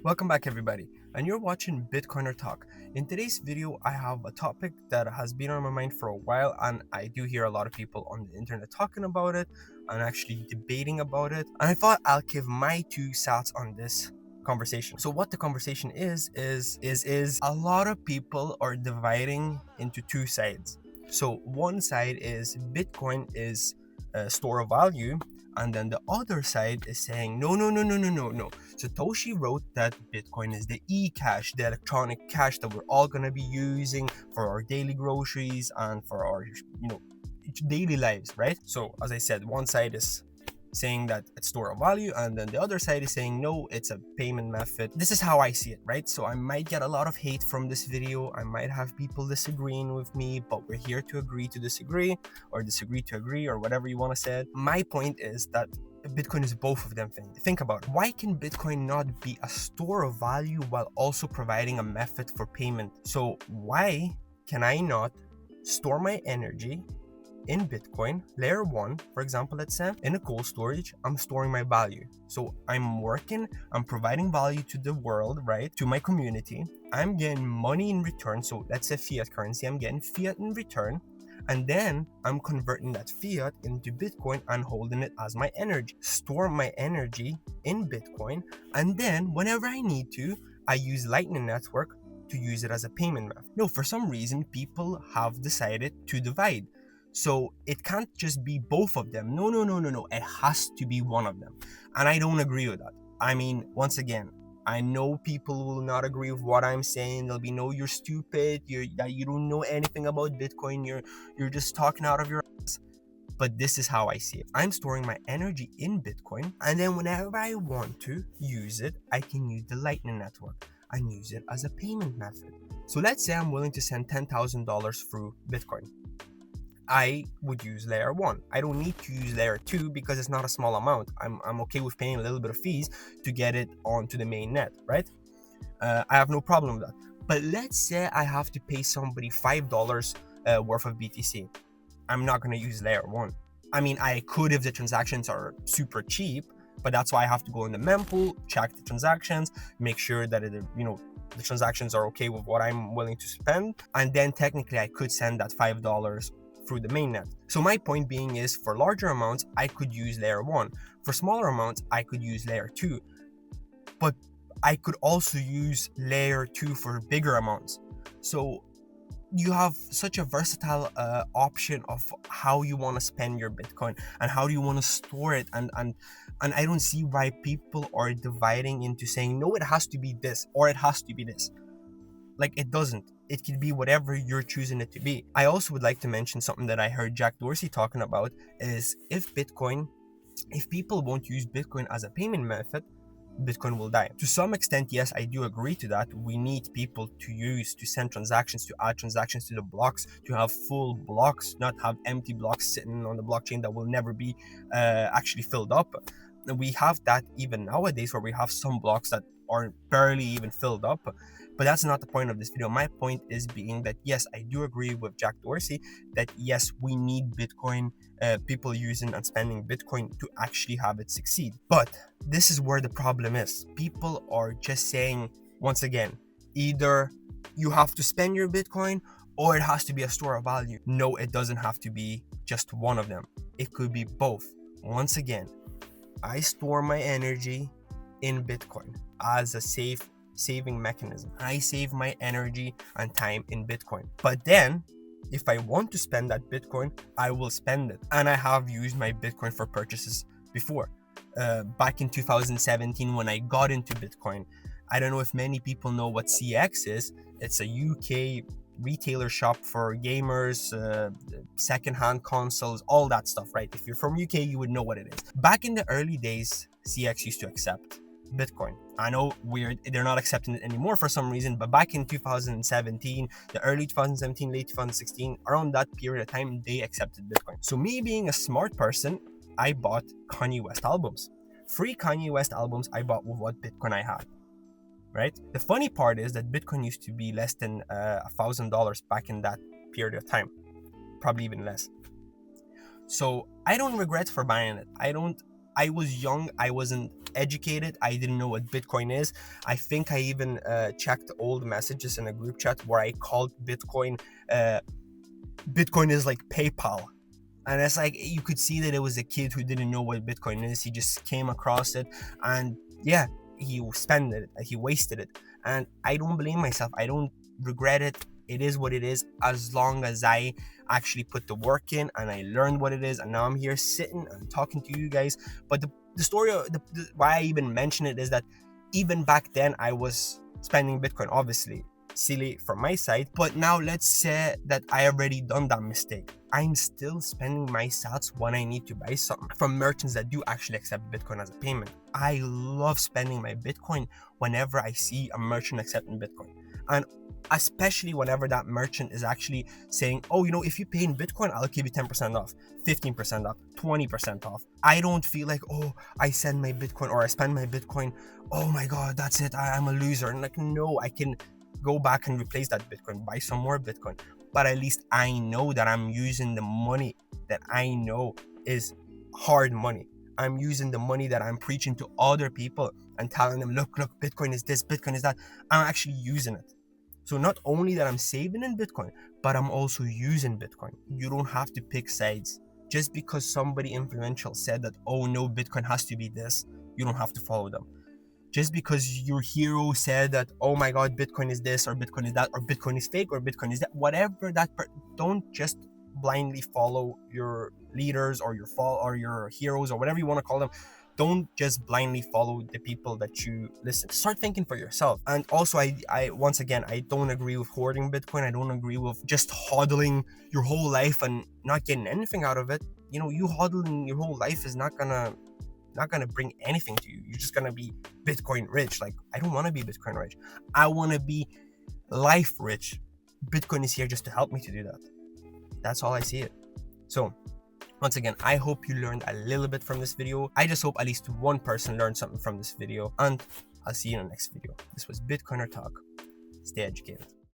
Welcome back everybody, and you're watching BitcoinerTalk. In today's video, I have a topic that has been on my mind for a while, and I do hear a lot of people on the internet talking about it and actually debating about it. And I thought I'll give my 2 cents on this conversation. So what the conversation is a lot of people are dividing into two sides. So one side is Bitcoin is a store of value, and then the other side is saying no. Satoshi wrote that Bitcoin is the e-cash, the electronic cash that we're all going to be using for our daily groceries and for our, daily lives, right? So, as I said, one side is saying that it's store of value, and then the other side is saying no, it's a payment method. This is how I see it, right? So I might get a lot of hate from this video, I might have people disagreeing with me, but we're here to agree to disagree, or disagree to agree, or whatever you want to say. My point is that Bitcoin is both of them. Think about it. Why can Bitcoin not be a store of value while also providing a method for payment? So why can I not store my energy in Bitcoin, layer 1, for example, let's say, in a cold storage, I'm storing my value. So I'm working, I'm providing value to the world, right? To my community. I'm getting money in return. So let's say fiat currency, I'm getting fiat in return. And then I'm converting that fiat into Bitcoin and holding it as my energy. Store my energy in Bitcoin. And then whenever I need to, I use Lightning Network to use it as a payment method. No, for some reason, people have decided to divide. So it can't just be both of them. No. It has to be one of them. And I don't agree with that. I mean, once again, I know people will not agree with what I'm saying. They'll be, no, you're stupid. You don't know anything about Bitcoin. You're just talking out of your ass. But this is how I see it. I'm storing my energy in Bitcoin, and then whenever I want to use it, I can use the Lightning Network and use it as a payment method. So let's say I'm willing to send $10,000 through Bitcoin. I would use layer 1. I don't need to use layer 2 because it's not a small amount. I'm okay with paying a little bit of fees to get it onto the main net, right? I have no problem with that. But let's say I have to pay somebody $5 worth of BTC. I'm not going to use layer 1. I mean, I could if the transactions are super cheap, but that's why I have to go in the mempool, check the transactions, make sure that the transactions are okay with what I'm willing to spend, and then technically I could send that $5 through the mainnet. So my point being is, for larger amounts, I could use layer 1. For smaller amounts, I could use layer 2. But I could also use layer 2 for bigger amounts. So you have such a versatile option of how you want to spend your Bitcoin and how do you want to store it. And I don't see why people are dividing into saying, no, it has to be this or it has to be this. Like, it doesn't. It can be whatever you're choosing it to be. I also would like to mention something that I heard Jack Dorsey talking about is if people won't use Bitcoin as a payment method, Bitcoin will die. To some extent, yes, I do agree to that. We need people to send transactions, to add transactions to the blocks, to have full blocks, not have empty blocks sitting on the blockchain that will never be actually filled up. We have that even nowadays, where we have some blocks that are barely even filled up. But that's not the point of this video. My point is being that, yes, I do agree with Jack Dorsey that, yes, we need Bitcoin, people using and spending Bitcoin to actually have it succeed. But this is where the problem is. People are just saying, once again, either you have to spend your Bitcoin or it has to be a store of value. No, it doesn't have to be just one of them. It could be both. Once again, I store my energy in Bitcoin as a saving mechanism. I save my energy and time in Bitcoin. But then, if I want to spend that Bitcoin, I will spend it. And I have used my Bitcoin for purchases before. Back in 2017, when I got into Bitcoin, I don't know if many people know what CX is. It's a UK retailer shop for gamers, secondhand consoles, all that stuff, right? If you're from UK, you would know what it is. Back in the early days, CX used to accept Bitcoin. I know they're not accepting it anymore for some reason, but back in 2017, the early 2017, late 2016, around that period of time, they accepted Bitcoin. So me being a smart person, I bought Kanye West albums. 3 Kanye West albums I bought with what Bitcoin I had, right? The funny part is that Bitcoin used to be less than $1,000 back in that period of time, probably even less. So I don't regret for buying it. I was young. I wasn't educated. I didn't know what Bitcoin is. I think I even checked old messages in a group chat where I called Bitcoin Bitcoin is like PayPal. And it's like, you could see that it was a kid who didn't know what Bitcoin is. He just came across it, and yeah, he spent it, he wasted it. And I don't blame myself. I don't regret it. It is what it is, as long as I actually put the work in and I learned what it is. And now I'm here sitting and talking to you guys. But the story of why I even mention it is that even back then I was spending Bitcoin, obviously silly from my side. But now let's say that I already done that mistake. I'm still spending my sats when I need to buy something from merchants that do actually accept Bitcoin as a payment. I love spending my Bitcoin whenever I see a merchant accepting Bitcoin. And especially whenever that merchant is actually saying, oh, you know, if you pay in Bitcoin, I'll give you 10% off, 15% off, 20% off. I don't feel like, oh, I send my Bitcoin or I spend my Bitcoin, oh my God, that's it, I'm a loser. And like, no, I can go back and replace that Bitcoin, buy some more Bitcoin. But at least I know that I'm using the money that I know is hard money. I'm using the money that I'm preaching to other people and telling them, look, Bitcoin is this, Bitcoin is that. I'm actually using it. So not only that I'm saving in Bitcoin, but I'm also using Bitcoin. You don't have to pick sides. Just because somebody influential said that, oh no, Bitcoin has to be this, you don't have to follow them. Just because your hero said that, oh my God, Bitcoin is this or Bitcoin is that or Bitcoin is fake or Bitcoin is that, whatever that, don't just blindly follow your leaders or your heroes or whatever you want to call them. Don't just blindly follow the people that you listen. Start thinking for yourself. And also, I once again, I don't agree with hoarding Bitcoin. I don't agree with just hodling your whole life and not getting anything out of it. You know, you hodling your whole life is not gonna bring anything to you. You're just gonna be Bitcoin rich. Like, I don't want to be Bitcoin rich. I want to be life rich. Bitcoin is here just to help me to do that. That's all I see it. So once again, I hope you learned a little bit from this video. I just hope at least one person learned something from this video, and I'll see you in the next video. This was BitcoinerTalk. Stay educated.